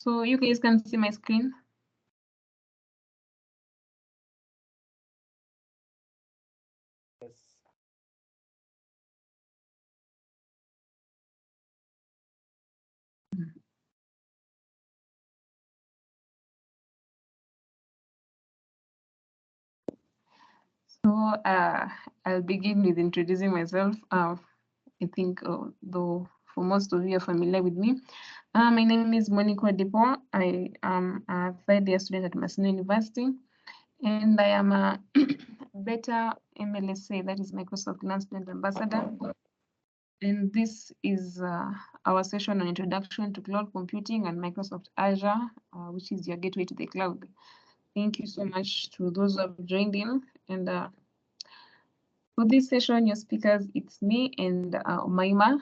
So you guys can see my screen. So I'll begin with introducing myself. I think though for most of you are familiar with me. My name is Monica Depo. I am a third-year student at Maseno University, and I am a beta MLSA, that is Microsoft Launchpad Ambassador. And this is our session on Introduction to Cloud Computing and Microsoft Azure, which is your gateway to the cloud. Thank you so much to those who have joined in. And for this session, your speakers, it's me and Maima.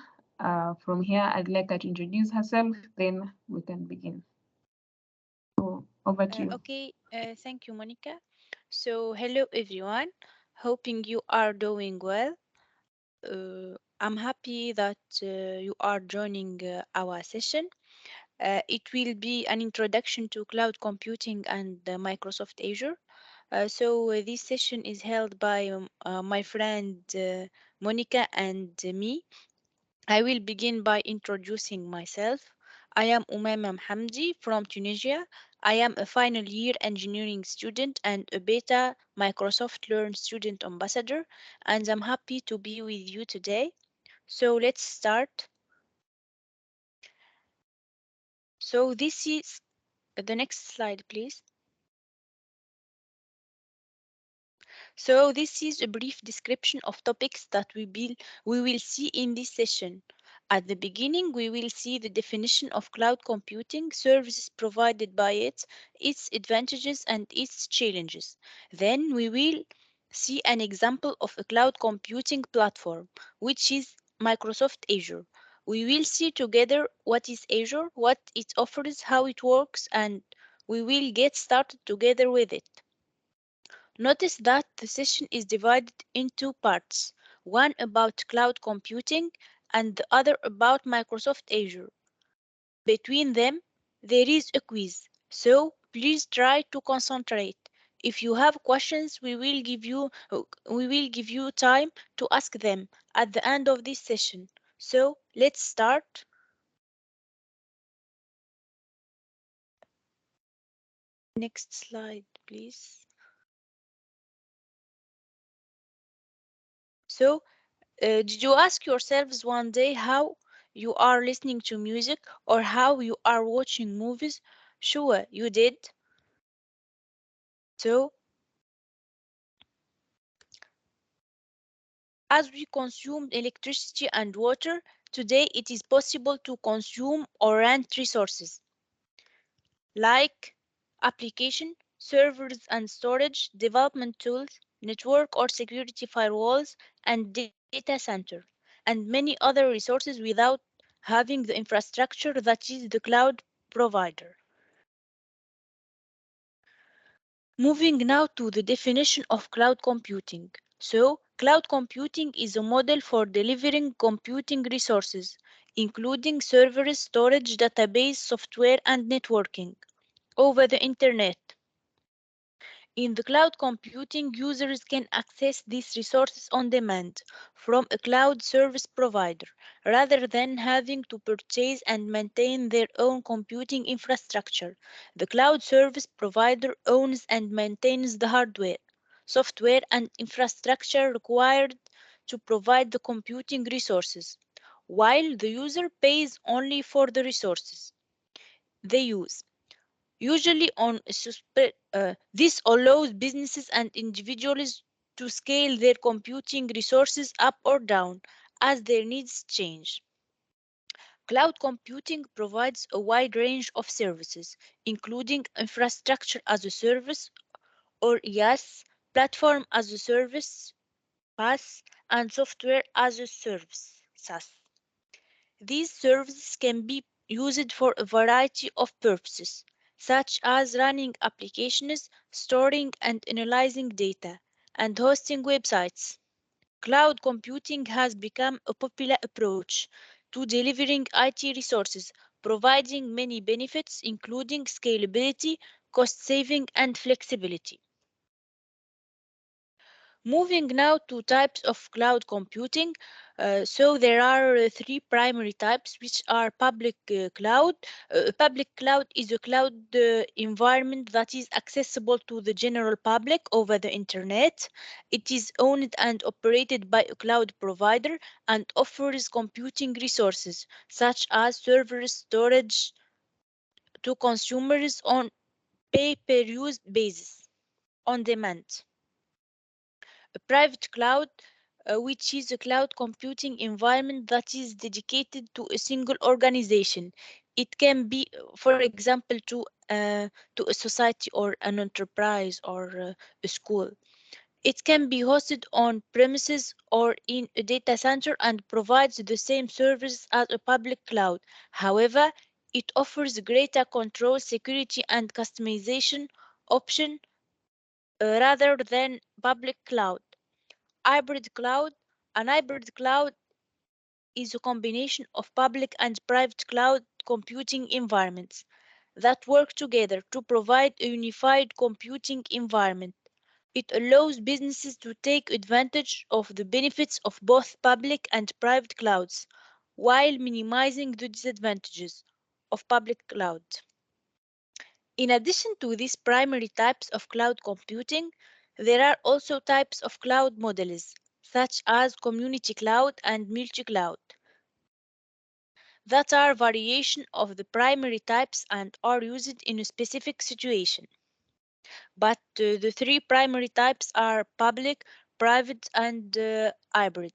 From here, I'd like her to introduce herself, then we can begin. So over to you. Okay, thank you, Monica. So, hello everyone. Hoping you are doing well. I'm happy that you are joining our session. It will be an introduction to cloud computing and Microsoft Azure. This session is held by my friend Monica and me. I will begin by introducing myself. I am Umaima Hamdi from Tunisia. I am a final year engineering student and a beta Microsoft Learn student ambassador, and I'm happy to be with you today. So let's start. So this is the next slide, please. So this is a brief description of topics that we will see in this session. At the beginning, we will see the definition of cloud computing, services provided by it, its advantages and its challenges. Then we will see an example of a cloud computing platform, which is Microsoft Azure. We will see together what is Azure, what it offers, how it works, and we will get started together with it. Notice that the session is divided into parts, one about cloud computing and the other about Microsoft Azure. Between them, there is a quiz, so please try to concentrate. If you have questions, we will give you time to ask them at the end of this session. So let's start. Next slide, please. So did you ask yourselves one day how you are listening to music or how you are watching movies? Sure, you did. So, as we consumed electricity and water, today it is possible to consume or rent resources like application, servers and storage, development tools, network or security firewalls, and data center, and many other resources without having the infrastructure that is the cloud provider. Moving now to the definition of cloud computing. So, cloud computing is a model for delivering computing resources, including servers, storage, database, software, and networking, over the internet. In the cloud computing, users can access these resources on demand from a cloud service provider, rather than having to purchase and maintain their own computing infrastructure. The cloud service provider owns and maintains the hardware, software, and infrastructure required to provide the computing resources, while the user pays only for the resources they use. Usually this allows businesses and individuals to scale their computing resources up or down as their needs change. Cloud computing provides a wide range of services, including infrastructure as a service or IaaS, platform as a service, PaaS, and software as a service, SaaS. These services can be used for a variety of purposes, such as running applications, storing and analyzing data, and hosting websites. Cloud computing has become a popular approach to delivering IT resources, providing many benefits including scalability, cost saving, and flexibility. Moving now to types of cloud computing. So there are three primary types, which are public cloud. Public cloud is a cloud environment that is accessible to the general public over the internet. It is owned and operated by a cloud provider and offers computing resources such as servers, storage to consumers on pay-per-use basis, on demand. A private cloud, which is a cloud computing environment that is dedicated to a single organization. It can be, for example, to a society or an enterprise or a school. It can be hosted on premises or in a data center and provides the same service as a public cloud. However, it offers greater control, security, and customization option rather than public cloud. Hybrid cloud. An hybrid cloud is a combination of public and private cloud computing environments that work together to provide a unified computing environment. It allows businesses to take advantage of the benefits of both public and private clouds while minimizing the disadvantages of public cloud. In addition to these primary types of cloud computing, there are also types of cloud models, such as community cloud and multi-cloud, that are variation of the primary types and are used in a specific situation. But the three primary types are public, private, and hybrid,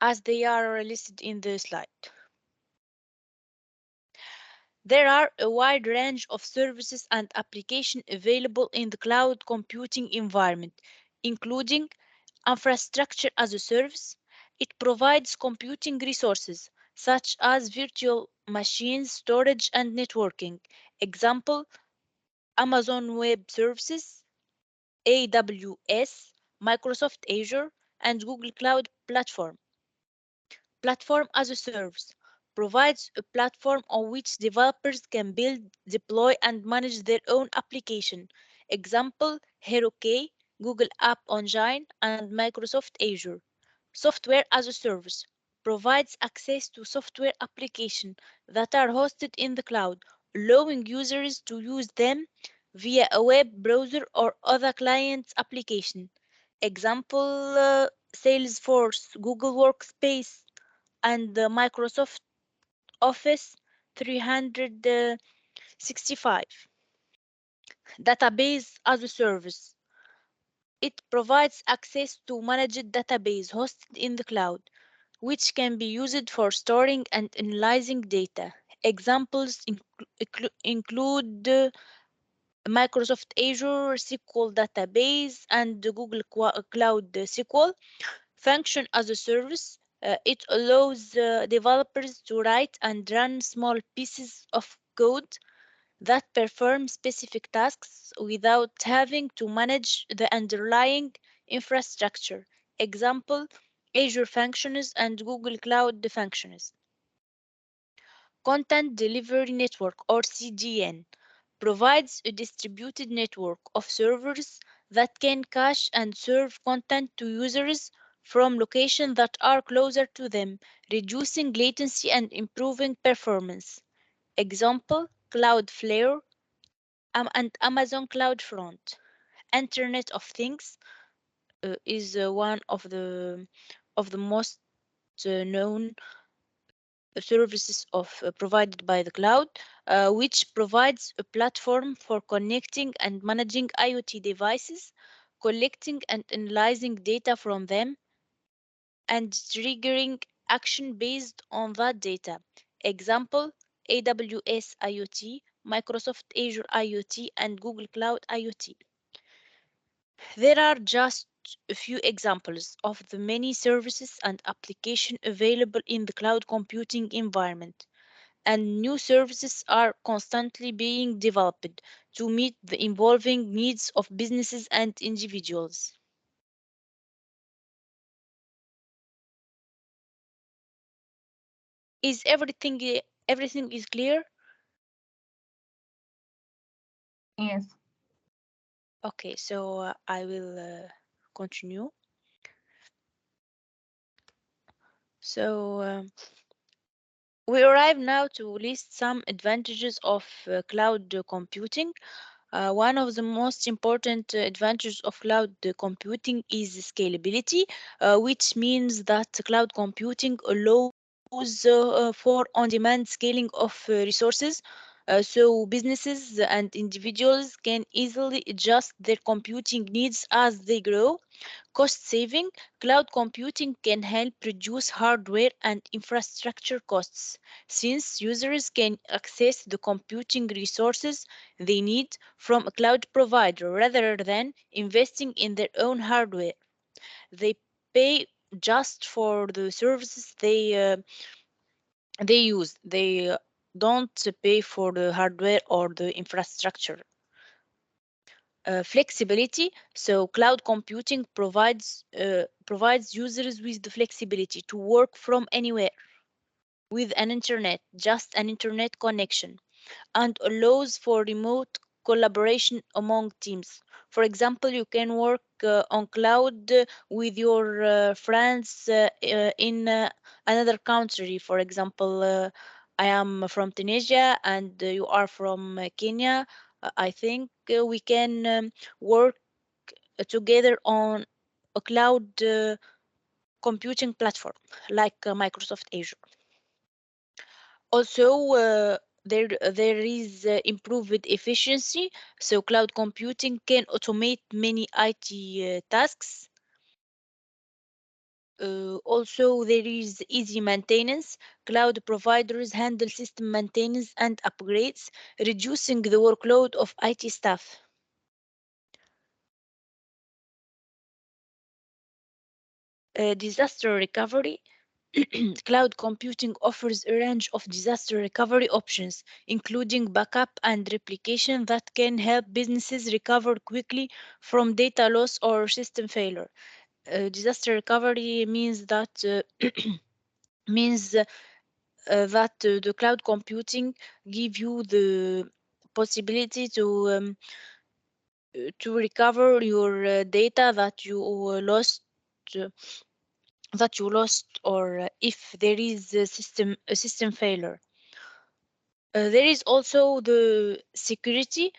as they are listed in the slide. There are a wide range of services and applications available in the cloud computing environment, including infrastructure as a service. It provides computing resources such as virtual machines, storage, and networking. Example, Amazon Web Services, AWS, Microsoft Azure, and Google Cloud Platform. Platform as a Service provides a platform on which developers can build, deploy, and manage their own application. Example, HeroK, Google App Engine, and Microsoft Azure. Software as a Service provides access to software applications that are hosted in the cloud, allowing users to use them via a web browser or other client application. Example, Salesforce, Google Workspace, and the Microsoft Office 365. Database as a Service. It provides access to managed database hosted in the cloud, which can be used for storing and analyzing data. Examples include Microsoft Azure SQL Database and the Google Cloud SQL. Function as a service. It allows developers to write and run small pieces of code that perform specific tasks without having to manage the underlying infrastructure. Example, Azure Functions and Google Cloud Functions. Content Delivery Network or CDN provides a distributed network of servers that can cache and serve content to users from locations that are closer to them, reducing latency and improving performance. Example, Cloudflare and Amazon CloudFront. Internet of Things is one of the most known services provided by the cloud, which provides a platform for connecting and managing IoT devices, collecting and analyzing data from them, and triggering action based on that data. Example, AWS IoT, Microsoft Azure IoT, and Google Cloud IoT. There are just a few examples of the many services and applications available in the cloud computing environment, and new services are constantly being developed to meet the evolving needs of businesses and individuals. Is Everything is clear? Yes. Okay, so I will continue. So we arrive now to list some advantages of cloud computing. One of the most important advantages of cloud computing is scalability, which means that cloud computing allows for on-demand scaling of resources. So businesses and individuals can easily adjust their computing needs as they grow. Cost saving: cloud computing can help reduce hardware and infrastructure costs, since users can access the computing resources they need from a cloud provider rather than investing in their own hardware. They pay just for the services they use. They don't pay for the hardware or the infrastructure. Flexibility. So cloud computing provides users with the flexibility to work from anywhere with just an internet connection, and allows for remote collaboration among teams. For example, you can work on cloud with your friends in another country. For example, I am from Tunisia and you are from Kenya. I think we can work together on a cloud computing platform like Microsoft Azure. Also, there is improved efficiency, so cloud computing can automate many IT tasks. Also, there is easy maintenance. Cloud providers handle system maintenance and upgrades, reducing the workload of IT staff. Disaster recovery. Cloud computing offers a range of disaster recovery options, including backup and replication that can help businesses recover quickly from data loss or system failure. Disaster recovery means that the cloud computing give you the possibility to recover your data uh, that you lost, or if there is a system failure. There is also the security,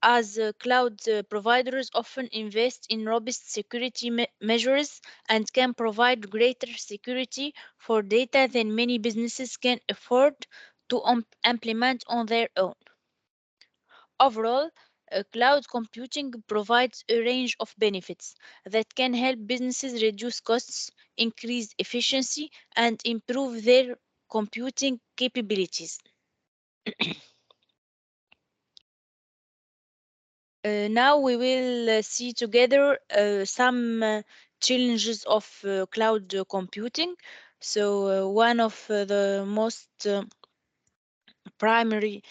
as cloud providers often invest in robust security measures and can provide greater security for data than many businesses can afford to implement on their own. Overall, cloud computing provides a range of benefits that can help businesses reduce costs, increase efficiency, and improve their computing capabilities. Now we will see together some challenges of cloud computing. So, one of the most primary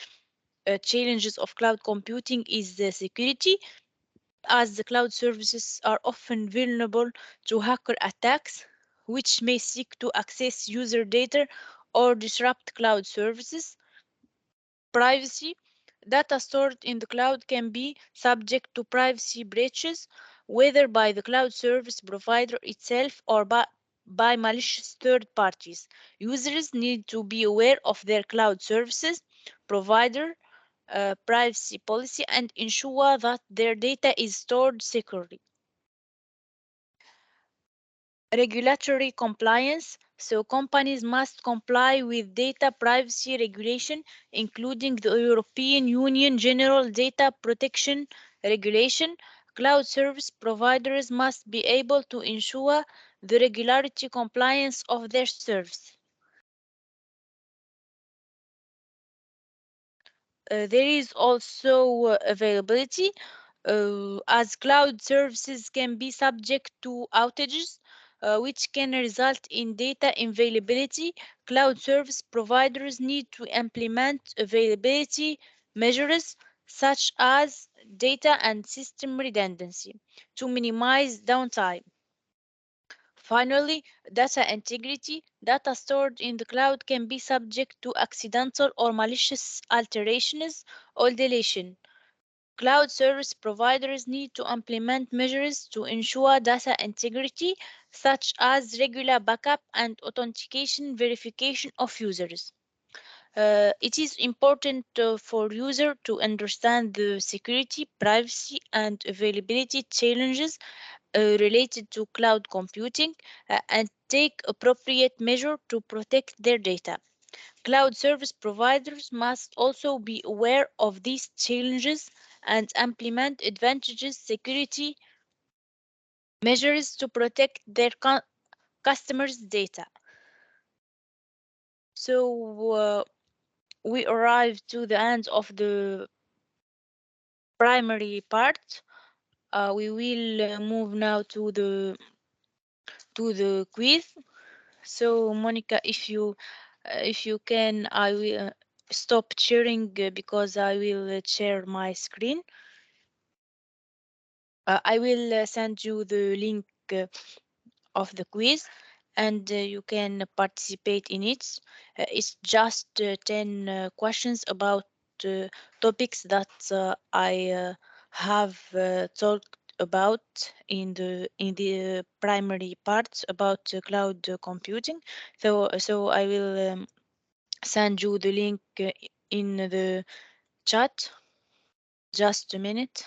challenges of cloud computing is the security, as the cloud services are often vulnerable to hacker attacks, which may seek to access user data or disrupt cloud services. Privacy: data stored in the cloud can be subject to privacy breaches, whether by the cloud service provider itself or by malicious third parties. Users need to be aware of their cloud services provider privacy policy and ensure that their data is stored securely. Regulatory compliance. So companies must comply with data privacy regulation, including the European Union General Data Protection Regulation. Cloud service providers must be able to ensure the regularity compliance of their service. There is also availability, as cloud services can be subject to outages, which can result in data availability. Cloud service providers need to implement availability measures such as data and system redundancy to minimize downtime. Finally, data integrity. Data stored in the cloud can be subject to accidental or malicious alterations or deletion. Cloud service providers need to implement measures to ensure data integrity, such as regular backup and authentication verification of users. It is important for user to understand the security, privacy, and availability challenges related to cloud computing and take appropriate measure to protect their data. Cloud service providers must also be aware of these challenges and implement advantageous security measures to protect their customers' data. So we arrived to the end of the primary part. We will move now to the quiz. So Monica, if you can, I will stop sharing because I will share my screen. I will send you the link of the quiz and you can participate in it. It's just 10 questions about topics that I have talked about in the primary parts about cloud computing. So I will send you the link in the chat. Just a minute.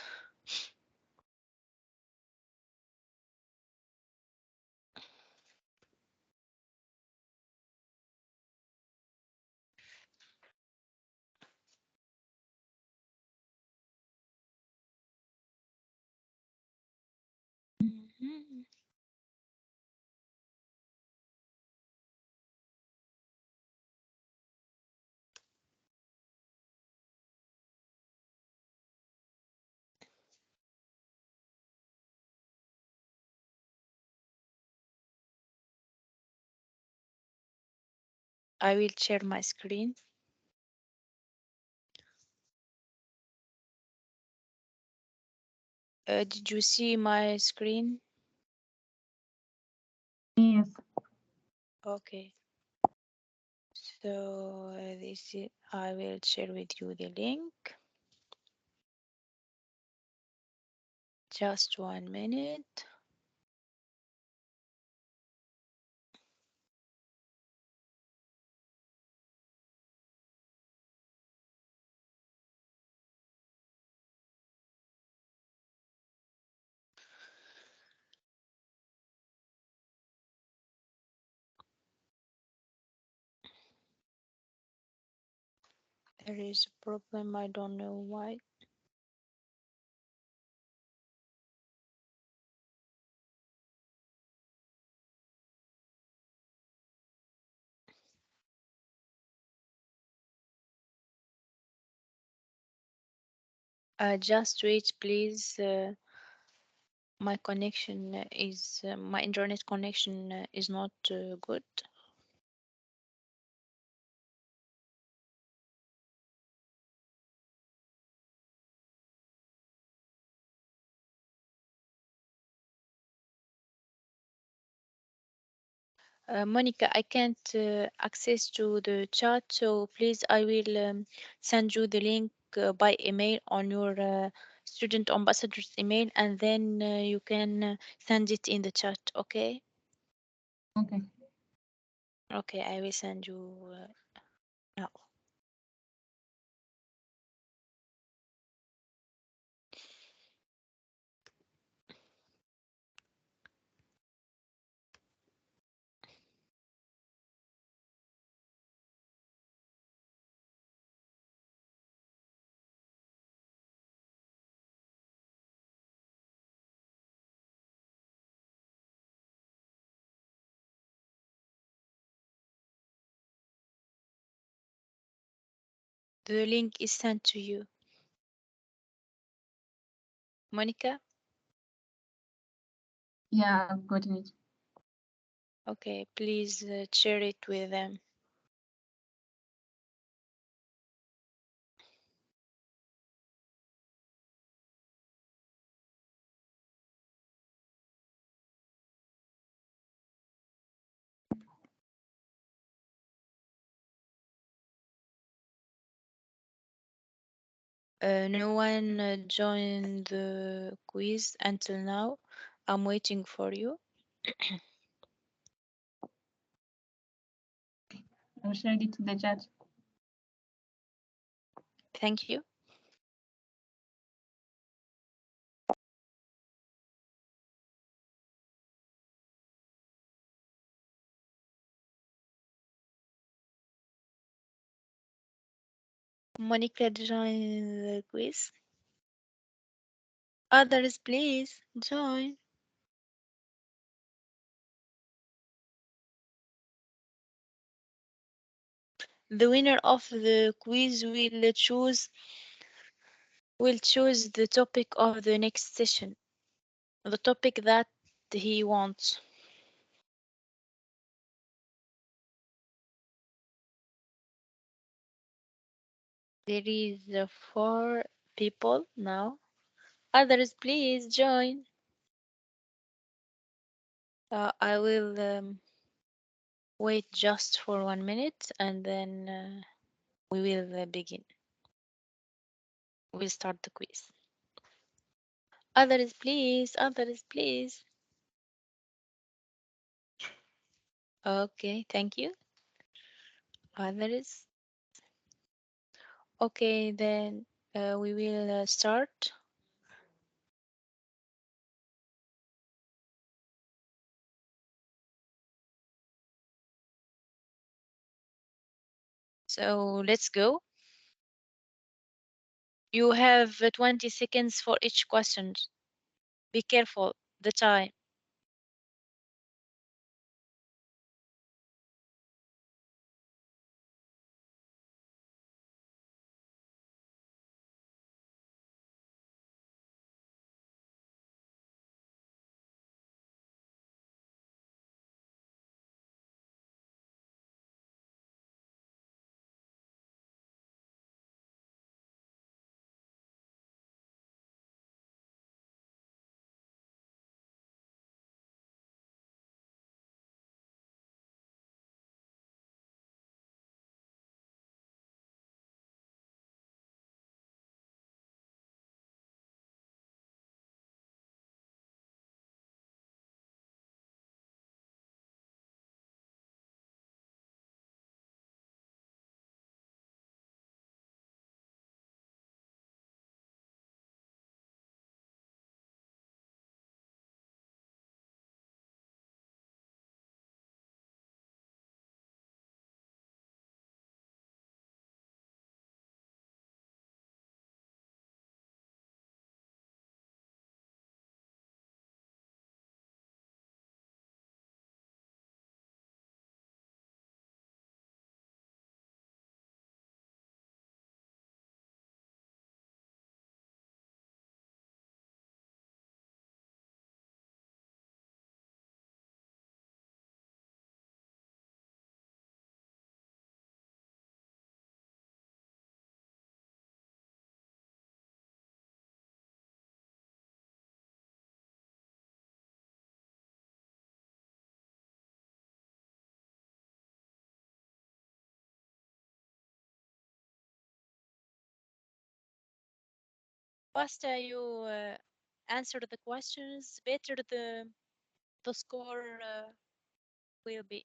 Mhm. I will share my screen. Did you see my screen? Yes. Okay. So this is, I will share with you the link. Just 1 minute. There is a problem. I don't know why. Just wait, please. My internet connection is not good. Monica, I can't access to the chat, so please I will send you the link by email on your student ambassador's email, and then you can send it in the chat. Okay? Okay. Okay, I will send you now. The link is sent to you. Monica? Yeah, I've gotten it. Okay, please share it with them. No one joined the quiz until now. I'm waiting for you. I've shared it to the chat. Thank you. Monica joined the quiz. Others, please join. The winner of the quiz will choose the topic of the next session, the topic that he wants. There is 4 people now. Others, please join. I will wait just for 1 minute and then we will begin. We'll start the quiz. Others, please. Others, please. Okay, thank you. Others. Okay, then we will start. So let's go. You have 20 seconds for each question. Be careful, the time. Faster you answer the questions, better the score will be.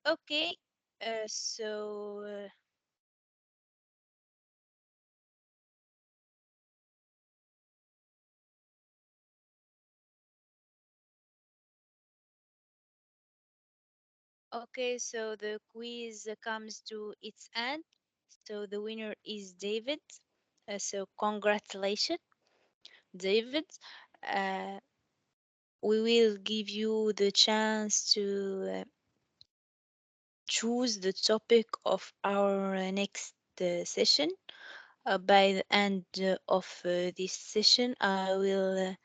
Okay. So okay, so the quiz comes to its end. So the winner is David. So congratulations, David. Uh, we will give you the chance to choose the topic of our next session. By the end of this session, I will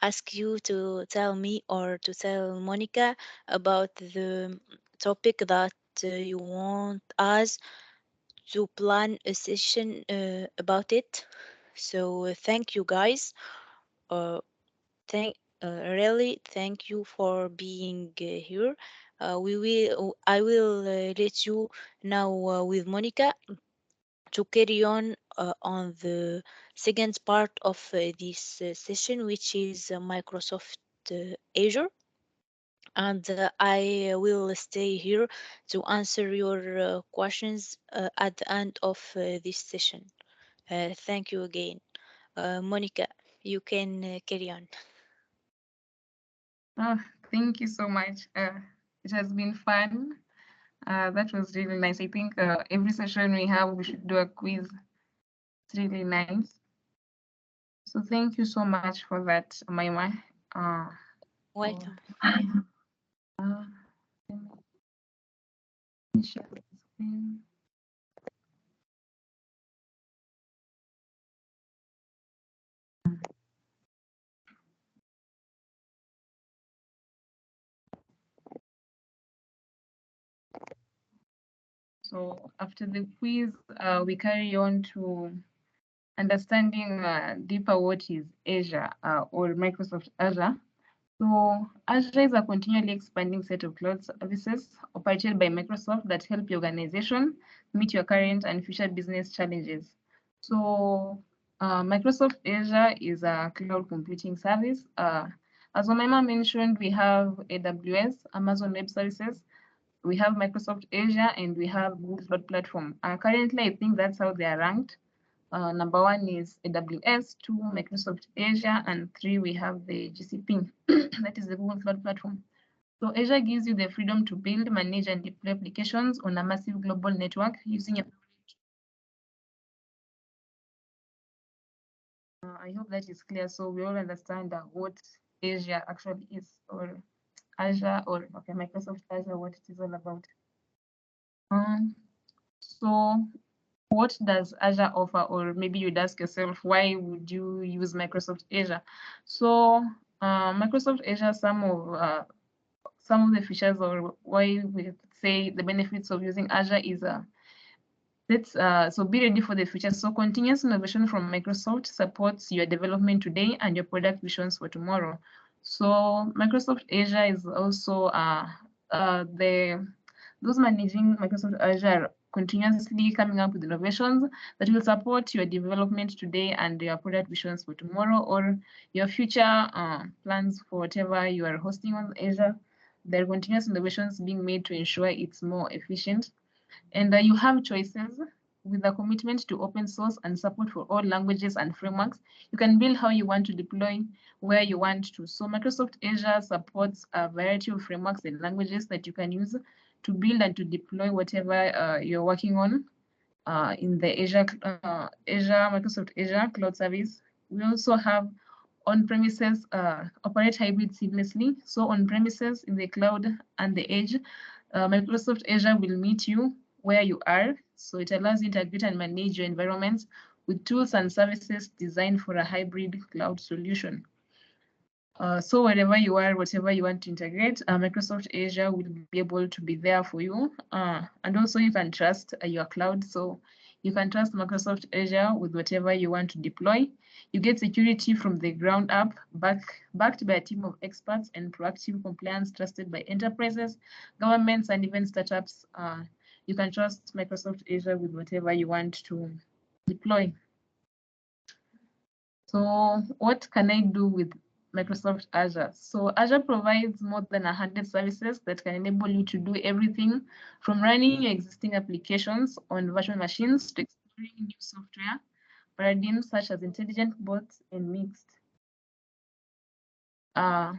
ask you to tell me or to tell Monica about the topic that you want us to plan a session about it. So thank you guys. Uh, thank Really thank you for being here. I will let you now with Monica to carry on the second part of this session, which is Microsoft Azure. And I will stay here to answer your questions at the end of this session. Thank you again. Monica, you can carry on. Oh, thank you so much. It has been fun. That was really nice. I think every session we have, we should do a quiz. It's really nice. So thank you so much for that, Maima. Uh, so, Welcome. uh, let me share the screen. So after the quiz, we carry on to understanding deeper what is Azure or Microsoft Azure. So Azure is a continually expanding set of cloud services operated by Microsoft that help your organization meet your current and future business challenges. So Microsoft Azure is a cloud computing service. As Omaima mentioned, we have AWS, Amazon Web Services, we have Microsoft Azure, and we have Google Cloud Platform. Currently, I think that's how they are ranked. Number one is AWS, two, Microsoft Azure, and three, we have the GCP, that is the Google Cloud Platform. So Azure gives you the freedom to build, manage, and deploy applications on a massive global network using a I hope that is clear. So we all understand what Azure actually is, or Azure, or okay, Microsoft Azure, what it is all about. So what does Azure offer? Or maybe you'd ask yourself, why would you use Microsoft Azure? So Microsoft Azure, some of the features, or why we say the benefits of using Azure is so be ready for the future. So continuous innovation from Microsoft supports your development today and your product visions for tomorrow. So Microsoft Azure is also the those managing Microsoft Azure are continuously coming up with innovations that will support your development today and your product visions for tomorrow, or your future plans for whatever you are hosting on Azure. There are continuous innovations being made to ensure it's more efficient. And you have choices with a commitment to open source and support for all languages and frameworks. You can build how you want to deploy, where you want to. So Microsoft Azure supports a variety of frameworks and languages that you can use to build and to deploy whatever you're working on in the Microsoft Azure cloud service. We also have on-premises operate hybrid seamlessly. So on-premises, in the cloud, and the edge, Microsoft Azure will meet you where you are. So it allows you to integrate and manage your environments with tools and services designed for a hybrid cloud solution. So wherever you are, whatever you want to integrate, Microsoft Azure will be able to be there for you. And also you can trust your cloud. So you can trust Microsoft Azure with whatever you want to deploy. You get security from the ground up, backed by a team of experts and proactive compliance trusted by enterprises, governments, and even startups. You can trust Microsoft Azure with whatever you want to deploy. So what can I do with Microsoft Azure. So Azure provides more than 100 services that can enable you to do everything from running your existing applications on virtual machines to exploring new software paradigms such as intelligent bots uh,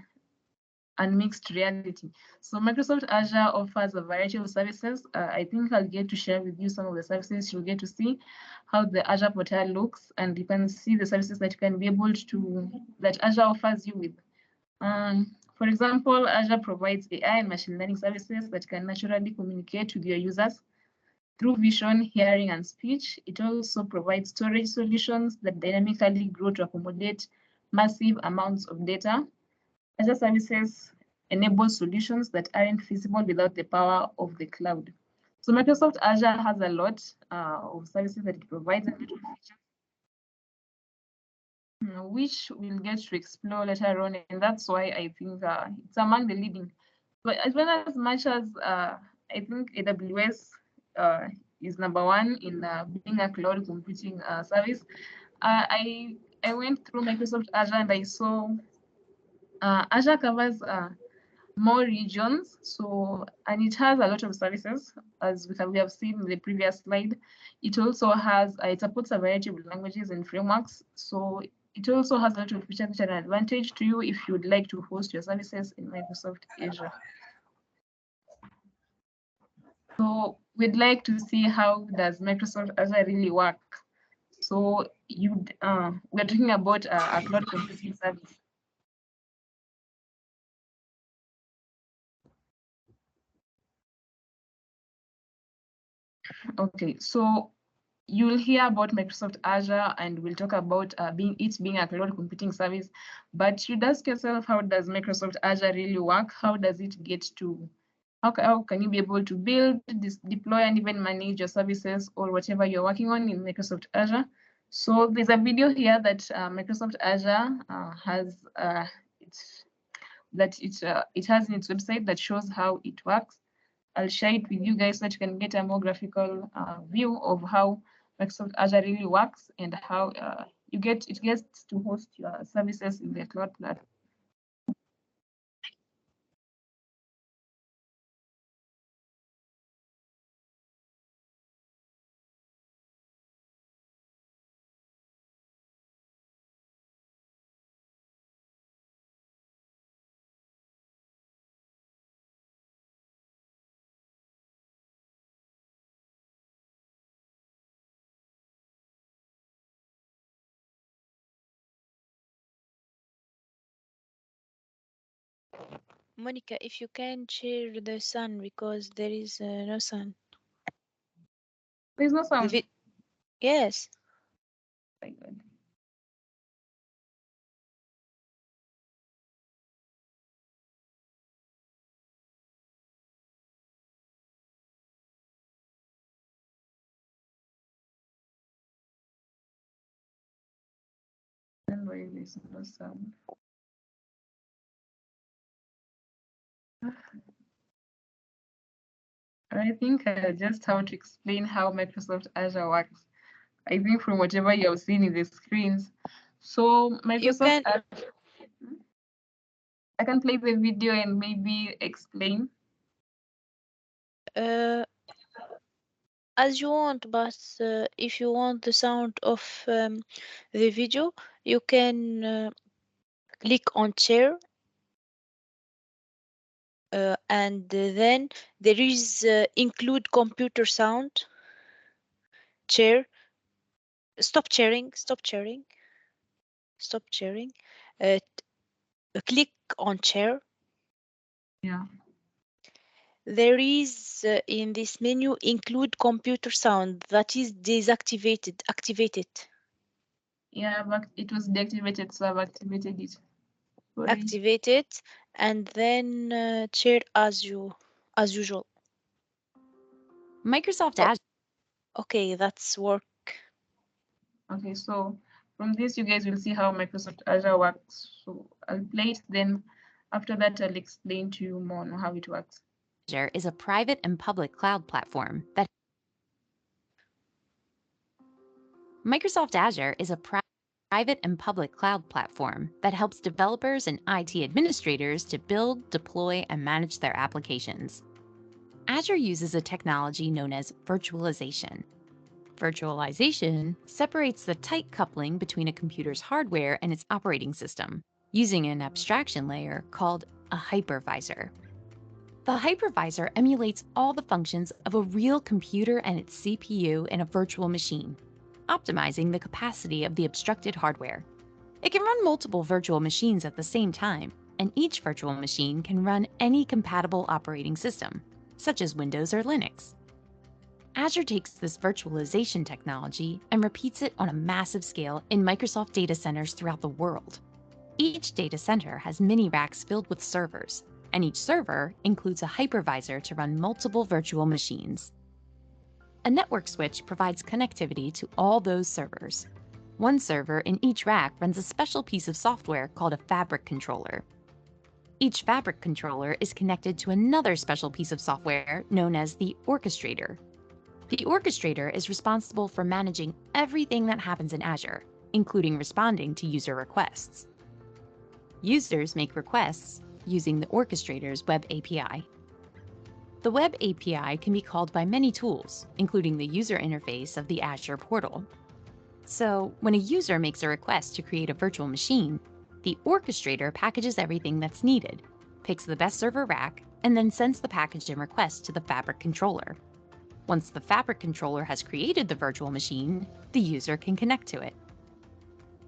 and mixed reality. So Microsoft Azure offers a variety of services. I think I'll get to share with you some of the services. You'll get to see how the Azure portal looks, and you can see the services that you can be able to, that Azure offers you with. For example, Azure provides AI and machine learning services that can naturally communicate with your users through vision, hearing, and speech. It also provides storage solutions that dynamically grow to accommodate massive amounts of data. Azure services enable solutions that aren't feasible without the power of the cloud. So Microsoft Azure has a lot of services that it provides and little features, which we'll get to explore later on, and that's why I think it's among the leading. But as well as much as I think AWS is number one in being a cloud computing service, I went through Microsoft Azure and I saw Azure covers more regions. So, and it has a lot of services, as we have seen in the previous slide. It also has, it supports a variety of languages and frameworks. So it also has a lot of features which are an advantage to you if you would like to host your services in Microsoft Azure. So we'd like to see how does Microsoft Azure really work. So we're talking about a cloud computing service. Okay, so you'll hear about Microsoft Azure and we'll talk about being a cloud computing service. But you ask yourself, how does Microsoft Azure really work? How does it get to, how can you be able to build, deploy, and even manage your services or whatever you're working on in Microsoft Azure? So there's a video here that Microsoft Azure has it has in its website that shows how it works. I'll share it with you guys so that you can get a more graphical view of how Microsoft Azure really works and how it gets to host your services in the cloud platform. Monica, if you can share the sun because there is no sun. There's no The sound. yes. My God. Then why there's no sound? I think just how to explain how Microsoft Azure works. I think from whatever you have seen in the screens. So You Microsoft can Azure, I can play the video and maybe explain. uh, as you want, but if you want the sound of the video, you can click on share, and then there is include computer sound. Share. Stop sharing. Stop sharing. Click on share. Yeah. There is in this menu include computer sound that is deactivated. Activate it. Yeah, but it was deactivated, so I've activated it. Sorry. Activate it, and then share as usual. Microsoft Oh, Azure. okay, that's work. Okay, so from this, you guys will see how Microsoft Azure works. So I'll play it, then after that, I'll explain to you more on how it works. Azure is a private and public cloud platform that Microsoft Azure is a private and public cloud platform that helps developers and IT administrators to build, deploy, and manage their applications. Azure uses a technology known as virtualization. Virtualization separates the tight coupling between a computer's hardware and its operating system using an abstraction layer called a hypervisor. The hypervisor emulates all the functions of a real computer and its CPU in a virtual machine, optimizing the capacity of the obstructed hardware. It can run multiple virtual machines at the same time, and each virtual machine can run any compatible operating system, such as Windows or Linux. Azure takes this virtualization technology and repeats it on a massive scale in Microsoft data centers throughout the world. Each data center has mini racks filled with servers, and each server includes a hypervisor to run multiple virtual machines. A network switch provides connectivity to all those servers. One server in each rack runs a special piece of software called a fabric controller. Each fabric controller is connected to another special piece of software known as the orchestrator. The orchestrator is responsible for managing everything that happens in Azure, including responding to user requests. Users make requests using the orchestrator's web API. The web API can be called by many tools, including the user interface of the Azure portal. So, when a user makes a request to create a virtual machine, the orchestrator packages everything that's needed, picks the best server rack, and then sends the packaged in request to the fabric controller. Once the fabric controller has created the virtual machine, the user can connect to it.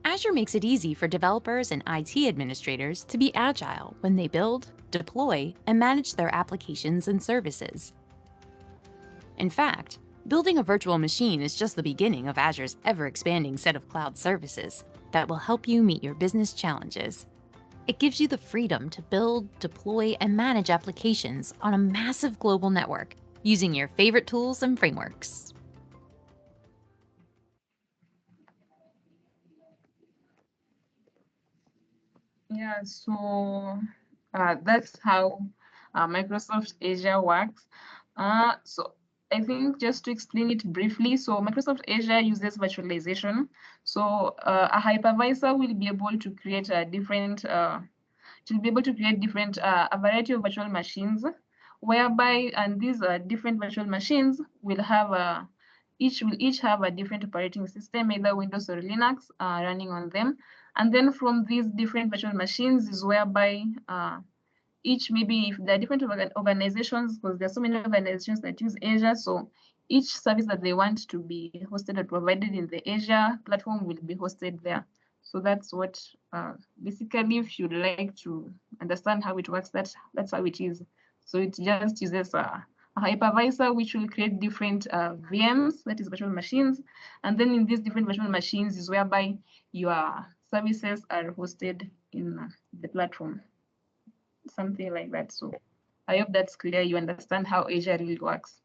Azure makes it easy for developers and IT administrators to be agile when they build, deploy, and manage their applications and services. In fact, building a virtual machine is just the beginning of Azure's ever-expanding set of cloud services that will help you meet your business challenges. It gives you the freedom to build, deploy, and manage applications on a massive global network using your favorite tools and frameworks. Yeah, so that's how Microsoft Azure works. So I think just to explain it briefly, so Microsoft Azure uses virtualization. So a hypervisor will be able to create a variety of virtual machines, whereby and these different virtual machines will have each have a different operating system, either Windows or Linux, running on them. And then from these different virtual machines is whereby maybe if there are different organizations, because there are so many organizations that use Azure, so each service that they want to be hosted or provided in the Azure platform will be hosted there. So that's what basically, if you'd like to understand how it works, that's how it is. So it just uses a hypervisor which will create different VMs, that is virtual machines, and then in these different virtual machines is whereby your services are hosted in the platform, something like that. So I hope that's clear. You understand how Azure really works,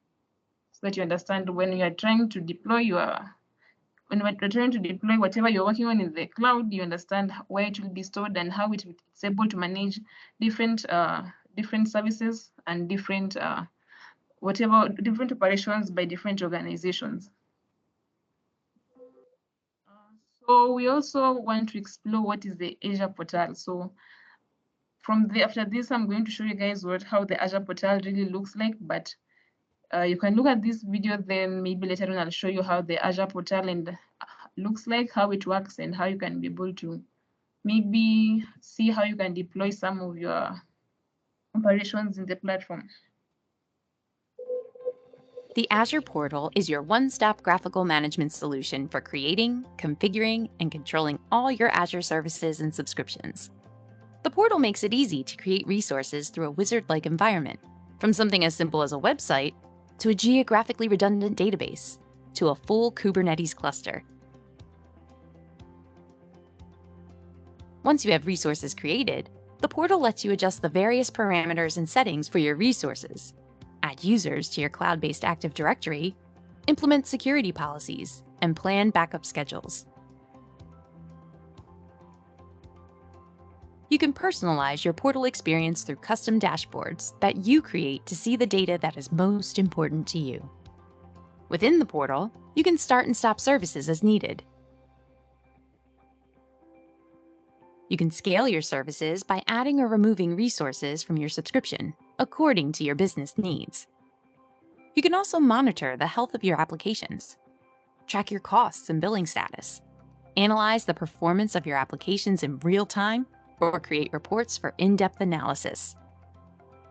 so that you understand when you are trying to deploy whatever you're working on in the cloud, you understand where it will be stored and how it's able to manage different services and different operations by different organizations. So we also want to explore what is the Azure portal. So after this, I'm going to show you guys how the Azure portal really looks like, but you can look at this video, then maybe later on I'll show you how the Azure portal looks like, how it works, and how you can be able to maybe see how you can deploy some of your operations in the platform. The Azure portal is your one-stop graphical management solution for creating, configuring, and controlling all your Azure services and subscriptions. The portal makes it easy to create resources through a wizard-like environment, from something as simple as a website to a geographically redundant database to a full Kubernetes cluster. Once you have resources created, the portal lets you adjust the various parameters and settings for your resources, add users to your cloud-based Active Directory, implement security policies, and plan backup schedules. You can personalize your portal experience through custom dashboards that you create to see the data that is most important to you. Within the portal, you can start and stop services as needed. You can scale your services by adding or removing resources from your subscription according to your business needs. You can also monitor the health of your applications, track your costs and billing status, analyze the performance of your applications in real time, or create reports for in-depth analysis.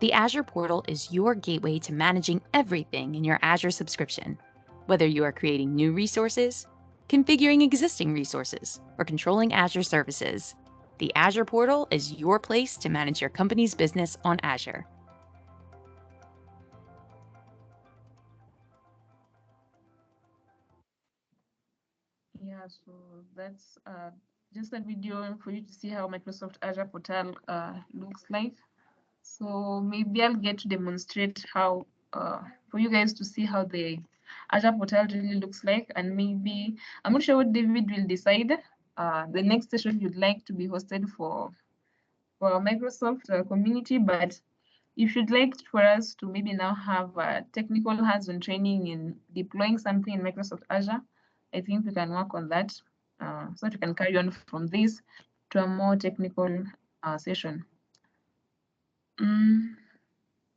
The Azure portal is your gateway to managing everything in your Azure subscription, whether you are creating new resources, configuring existing resources, or controlling Azure services. The Azure portal is your place to manage your company's business on Azure. Yeah, so that's just a video for you to see how Microsoft Azure portal looks like. So maybe I'll get to demonstrate how for you guys to see how the Azure portal really looks like, and maybe I'm not sure what David will decide. The next session you'd like to be hosted for our Microsoft community, but if you'd like for us to maybe now have technical hands-on training in deploying something in Microsoft Azure, I think we can work on that so that we can carry on from this to a more technical session.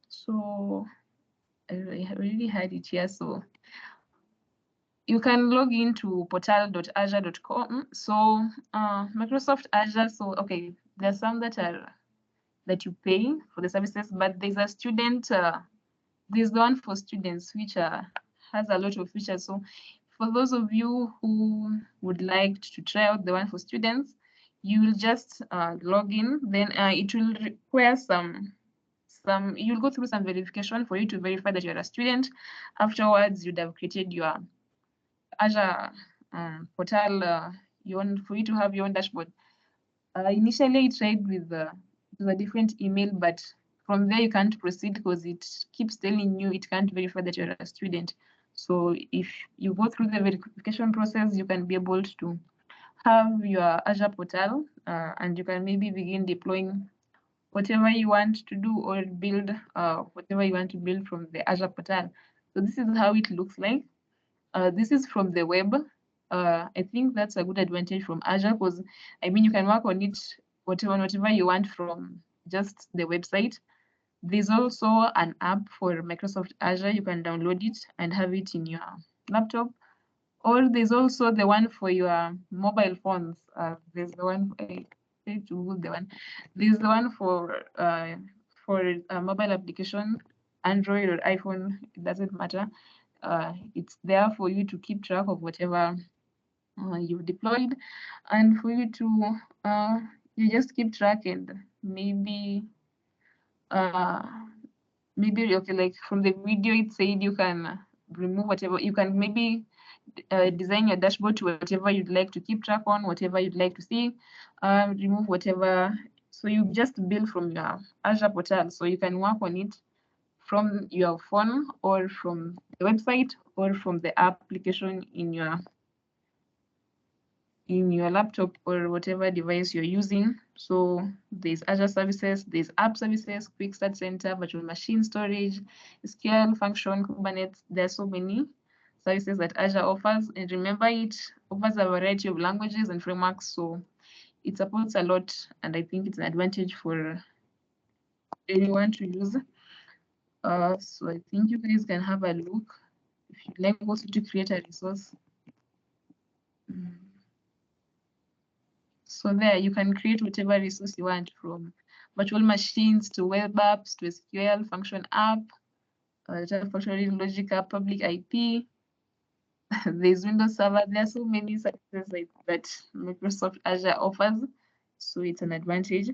So I already had it here. So you can log into portal.azure.com. So Microsoft Azure. So okay, there's some that you pay for the services, but there's a student. There's the one for students, which has a lot of features. So for those of you who would like to try out the one for students, you will just log in. Then it will require you'll go through some verification for you to verify that you're a student. Afterwards, you'd have created your Azure portal for you to have your own dashboard. Initially, I tried with a different email, but from there you can't proceed because it keeps telling you it can't verify that you're a student. So if you go through the verification process, you can be able to have your Azure portal and you can maybe begin deploying whatever you want to do or build whatever you want to build from the Azure portal. So this is how it looks like. This is from the web. I think that's a good advantage from Azure because I mean you can work on it whatever you want from just the website. There's also an app for Microsoft Azure. You can download it and have it in your laptop. Or there's also the one for your mobile phones. There's the one I need to Google the one. There's the one for a mobile application, Android or iPhone. It doesn't matter. It's there for you to keep track of whatever you've deployed, and for you to you just keep track and uh, maybe okay, like from the video it said you can remove whatever you can maybe design your dashboard to whatever you'd like to keep track on, whatever you'd like to see, remove whatever. So you just build from your Azure portal, so you can work on it from your phone or from the website or from the application in your laptop or whatever device you're using. So there's Azure services, there's app services, quick start center, virtual machine storage, SQL function, Kubernetes. There are so many services that Azure offers. And remember, it offers a variety of languages and frameworks. So it supports a lot. And I think it's an advantage for anyone to use. So I think you guys can have a look if you'd like also to create a resource. So there you can create whatever resource you want, from virtual machines to web apps to SQL function app, data factory logic app, public IP. There's Windows Server. There are so many services like that Microsoft Azure offers. So it's an advantage.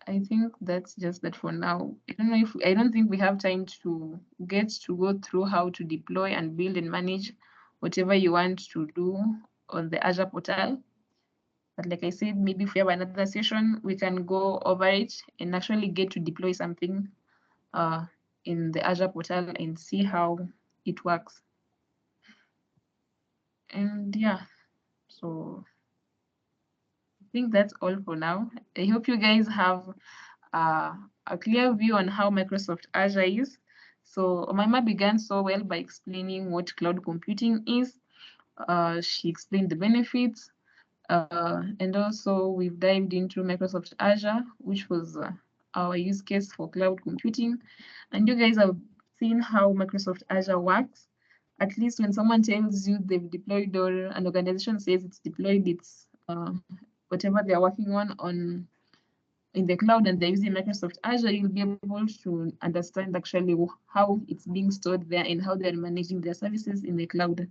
I think that's just that for now. I don't think we have time to go through how to deploy and build and manage whatever you want to do on the Azure portal. But like I said, maybe if we have another session, we can go over it and actually get to deploy something in the Azure portal and see how it works. And yeah, so I think that's all for now. I hope you guys have a clear view on how Microsoft Azure is. So Omaima began so well by explaining what cloud computing is, She explained the benefits, and also we've dived into Microsoft Azure, which was our use case for cloud computing. And you guys have seen how Microsoft Azure works. At least when someone tells you they've deployed, or an organization says it's deployed, it's whatever they're working on in the cloud and they're using Microsoft Azure, you'll be able to understand actually how it's being stored there and how they're managing their services in the cloud.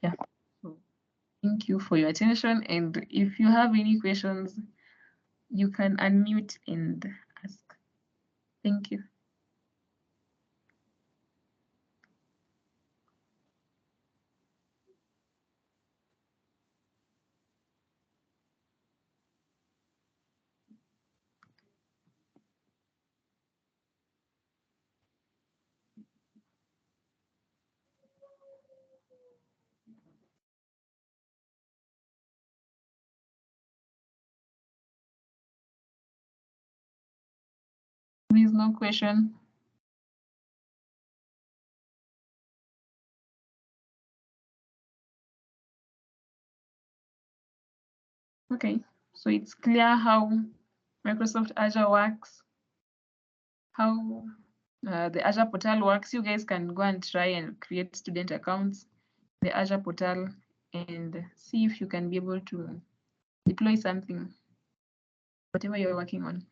Yeah. So thank you for your attention. And if you have any questions, you can unmute and ask. Thank you. There is no question. Okay, so it's clear how Microsoft Azure works, how the Azure portal works. You guys can go and try and create student accounts, the Azure portal, and see if you can be able to deploy something, whatever you're working on.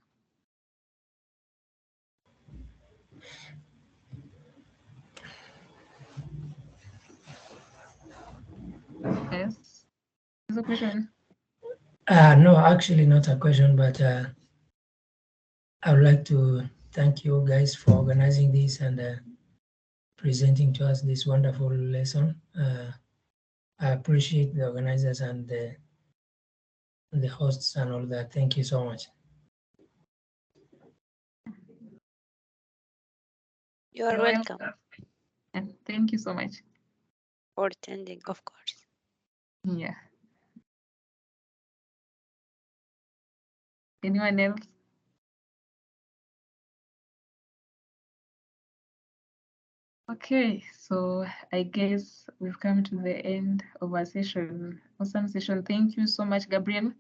Yes, there's a question. No, actually not a question, but I would like to thank you guys for organizing this and presenting to us this wonderful lesson. I appreciate the organizers and the hosts and all that. Thank you so much. You are You're welcome And thank you so much. for attending, of course. Yeah. Anyone else? Okay, so I guess we've come to the end of our session. Awesome session. Thank you so much, Gabriel.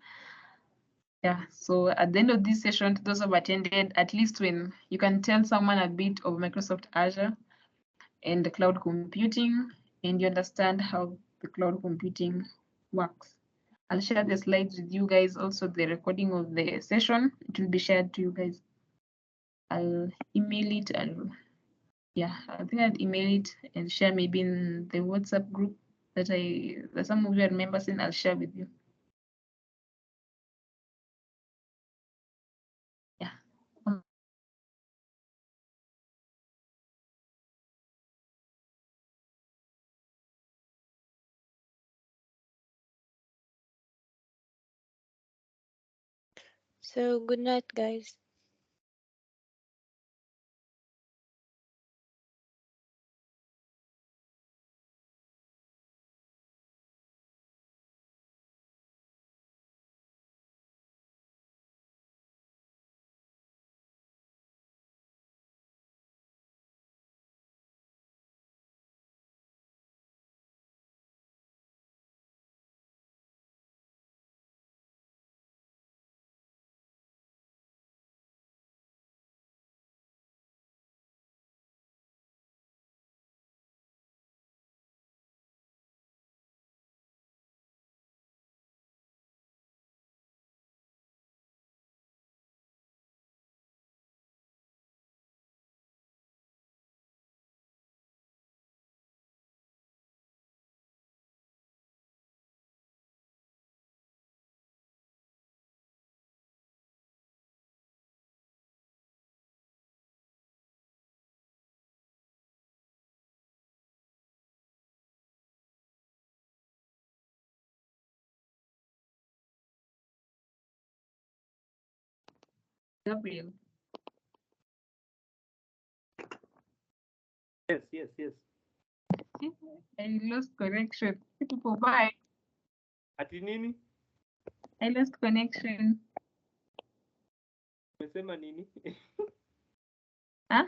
Yeah, so at the end of this session, to those who have attended, at least when you can tell someone a bit of Microsoft Azure and the cloud computing, and you understand how the cloud computing works. I'll share the slides with you guys, also the recording of the session. It will be shared to you guys. I'll email it and yeah, I think I'd email it and share maybe in the WhatsApp group that some of you are members in. I'll share with you. Yeah. So, good night, guys. Gabriel. Yes, yes, yes. I lost connection. People, bye. Ati nini? I lost connection. Umesema nini? Huh?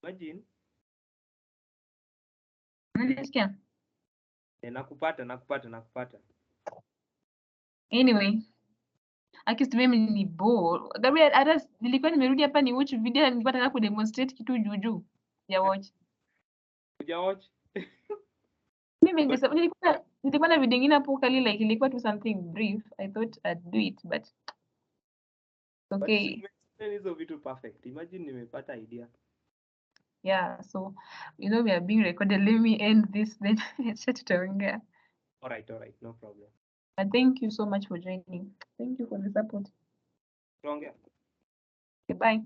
Imagine. Unanisikia? Nakupata. Anyway, akisi mimi ni bore. Gabriel, hata nilikuwa nimerudi hapa ni watch video na nilikuwa nataka kudemonstrate kitu juu ya watch. Hujawatch? Mimi nilikuwa na video ingine hapo kali like ilikuwa tu something brief. I thought I'd do it but okay. But hizo vitu perfect. Imagine nimepata idea. Yeah, so you know we are being recorded. Let me end this then tutaongea. All right, no problem. But thank you so much for joining. Thank you for the support. Tuongea. Goodbye.